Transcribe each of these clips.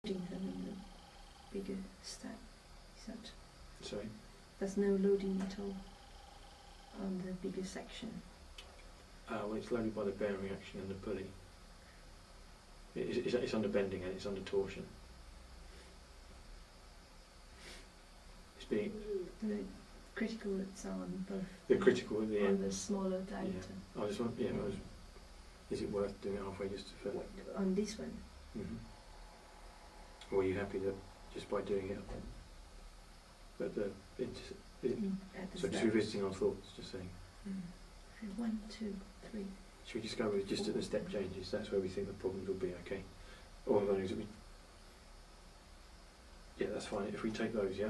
loading them in the bigger stack. Is that? Sorry? There's no loading at all on the bigger section. Well, it's loaded by the bearing action and the pulley. It's under bending and it's under torsion. It's being The critical it's on both. the critical at the on end. the smaller diameter. Yeah. I just want. Yeah. Is it worth doing it halfway just for? On this one. Or are you happy that just by doing it? But the At the so just start. revisiting our thoughts, just saying. 1, 2, 3. Should we just go with just at the step changes? That's where we think the problems will be. Okay. All I'm going is that we. Yeah, that's fine. If we take those, yeah,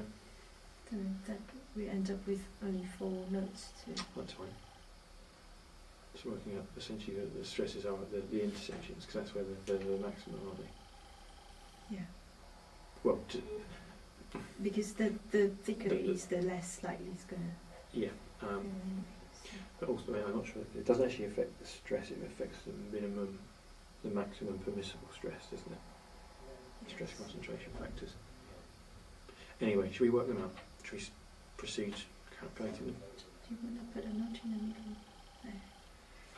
Then that we end up with only 4 notes to. that's fine. Just working out essentially the stresses are at the intersections, because that's where the maximum are they? Yeah. Well, Because the thicker it is, the less likely it's going to. yeah. But also, I mean, I'm not sure. It doesn't actually affect the stress. It affects the maximum permissible stress, doesn't it? Stress concentration factors. Anyway, should we work them out? Should we proceed calculating them? Do you want to put a note in the middle there?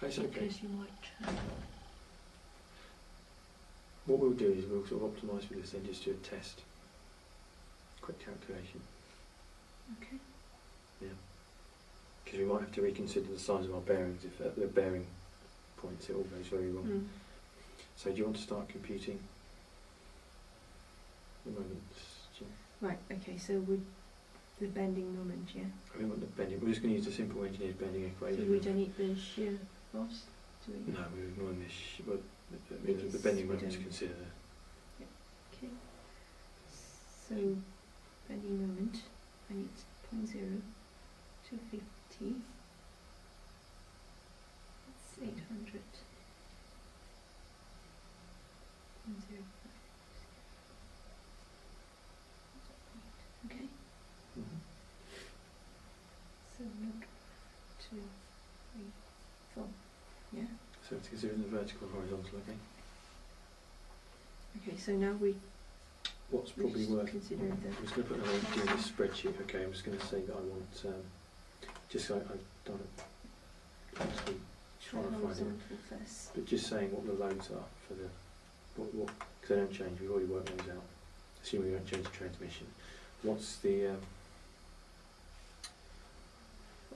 It's okay. Because you might. What we'll do is we'll sort of optimise with this then, just do a test. Quick calculation. Okay. Yeah. Because we might have to reconsider the size of our bearings if at the bearing points it all goes very wrong. So do you want to start computing the moments? Right, okay, so with the bending moment, yeah? We want the bending. We're just going to use the simple engineered bending So equation. we don't need the shear force, do we? No, we're ignoring this. Well, the Because bending we moment to don't- consider. Okay. So, bending moment, I need 0.0 to 50. That's 800. 0.05. Okay, so look 2, 3, 4. Yeah? So to consider the vertical and horizontal, okay? Okay, so now we What's probably worth? consider I'm just going to put a link to this spreadsheet, okay? I'm just going to say that I want, just so I've done it, obviously trying to find it, horizontal first. but just saying what the loads are for the, what, because they don't change, we've already worked those out, assuming we don't change the transmission. What's the,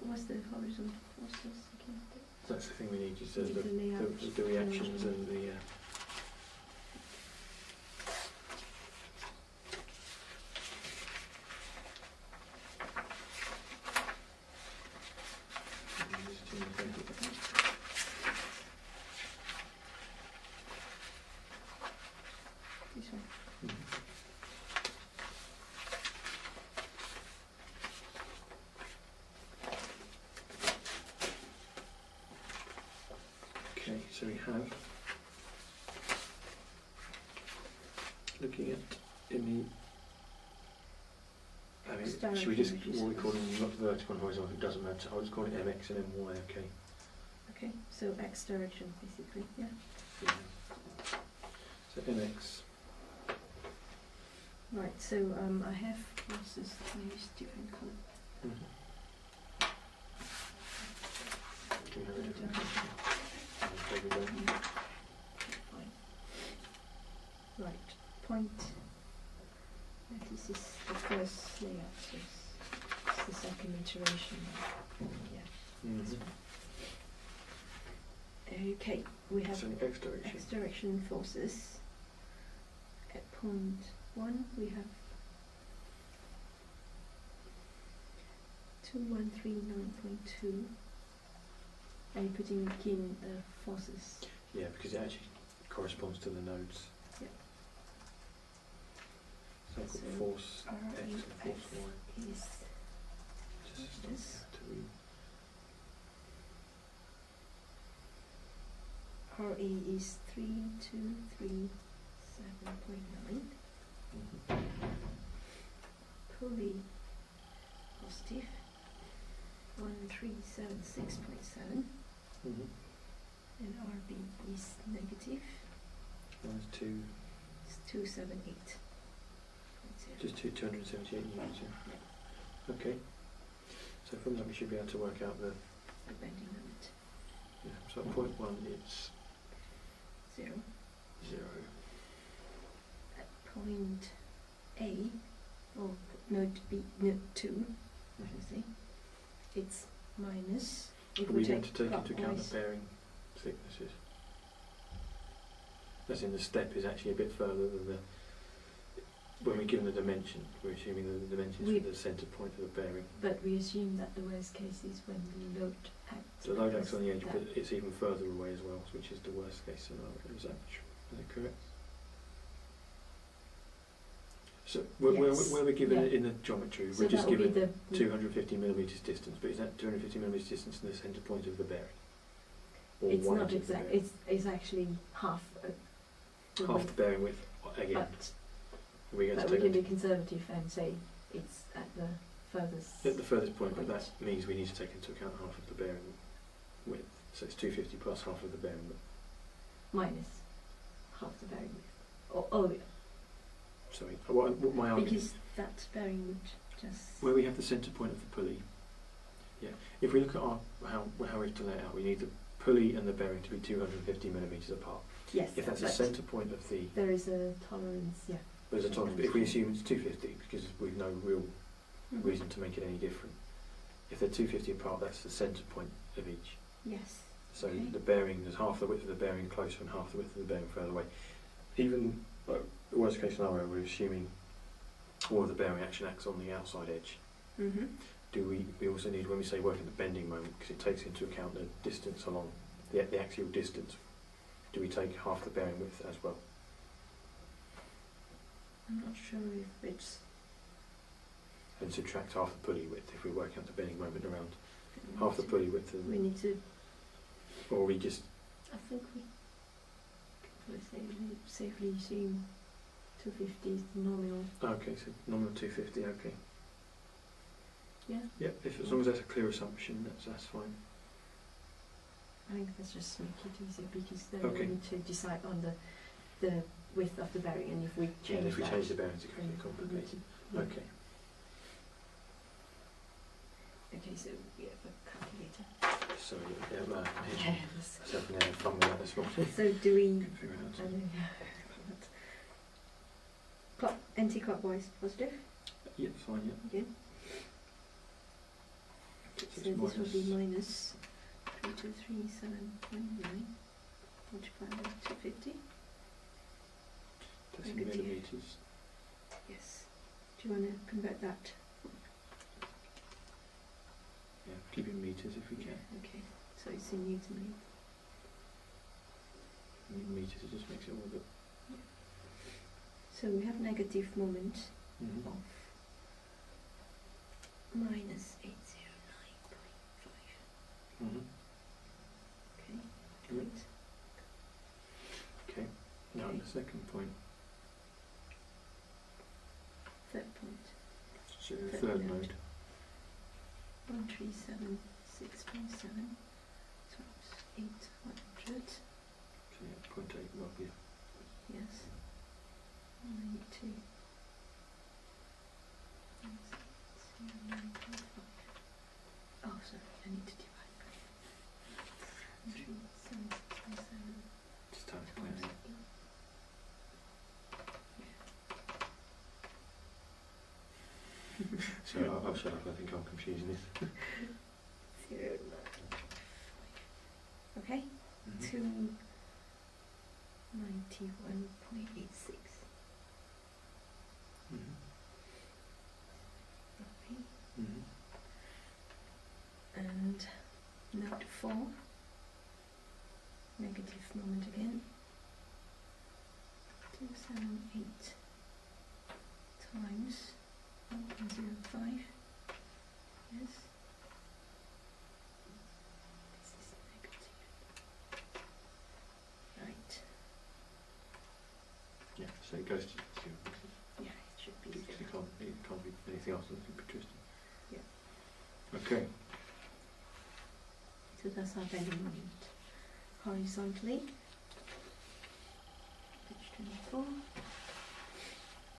What was the horizontal forces again? that's the thing we need, just The layout. the reactions and the, This one. okay, so we have, looking at in the, I mean, should we just, what we call them, not vertical and horizontal, it doesn't matter, I'll just call it MX and MY, okay? Okay, so X direction basically, yeah. Yeah. So MX, Right, so I have forces, I use different colour. Do we have a different Okay, we don't. Fine. Right, point. This is the first layout, so it's the second iteration. Yeah. Mhm. Okay, we have So X direction. X direction forces. At point 1 we have 2139.2. Are you putting in the forces? Yeah, because it actually corresponds to the nodes. Yep. So I've got So force X and force Y. is Just this. to read. RE is 3237.9. Pulley positive 1376.7, and RB is negative Minus 2, It's 278. Just 278 units, yeah. Okay. So from that we should be able to work out the bending moment. yeah. So at point 1 it's 0. 0. At point A, or node B, node 2, I should say, it's minus. Are we going to take into account the bearing thicknesses? As in the step is actually a bit further than the. When we're given the dimension, we're assuming the dimensions for the centre point of the bearing. But we assume that the worst case is when the load acts. The load acts on the edge, but it's even further away as well, which is the worst case scenario. Is that correct? So where we're given it in the geometry, So we're just given the 250 millimetres distance, but is that 250 millimetres distance in the centre point of the bearing? Or it's one not end of the exact. bearing? It's actually half. Half the bearing width again. But we can be conservative and say it's at the furthest. At the furthest point, but that means we need to take into account half of the bearing width. So it's 250 plus half of the bearing width. Minus half the bearing width. Oh, sorry, what my argument because that bearing would just. Where we have the centre point of the pulley, yeah. If we look at how we have to lay it out, we need the pulley and the bearing to be 250 millimetres apart. Yes. If that's the centre point of the. There is a tolerance, yeah. There's a tolerance, but if we assume it's 250, because we've no real reason to make it any different. If they're 250 apart, that's the centre point of each. Yes. So the bearing, there's half the width of the bearing closer and half the width of the bearing further away. Even the worst case scenario, we're assuming all of the bearing action acts on the outside edge. Do we also need, when we say work at the bending moment, because it takes into account the distance along the axial distance, do we take half the bearing width as well? I'm not sure if it's. And subtract half the pulley width if we work out the bending moment around half the pulley width. We need to. Or we just. I think we could safely assume 250 is the nominal. Okay, so nominal 250. Okay. Yeah. Yep. As long as that's a clear assumption, that's fine. I think that's just make it easier because then we need to decide on the width of the bearing, and if we change if we change the bearings, it can be complicated. Yeah. Okay. Okay, so we have a calculator. Sorry, yeah, certainly had fun with that this morning. So do we? Figure it out. Anti-clockwise positive. Yeah, fine. Yeah. Again. So this would be minus 3237.9 multiplied by 250. That's in millimetres. Yes. Do you want to convert that? Yeah, keep it in metres if we can. Okay. So it's in Newton Metres, it just makes it all a bit. So we have negative moment of minus 809.5. Okay. Good. Okay. Now the second point. Third point. So third node. 137.6.7 times 800. So yeah, 0.8 will be. Yes. I need to. 9.5. Oh, sorry, I need to divide by 137.6.7 Just times times 0.8. 8. So I'll shut up, I think I'm confusing this. 0.9. Okay, 291.86. And node 4, negative moment again, 278 times 1.05, yes, this is negative, right, Yeah, so it goes to 0. yeah, it should be 0. It can't be anything else that could be twisted. Yeah. Okay. So that's our bending moment. Horizontally, page 24.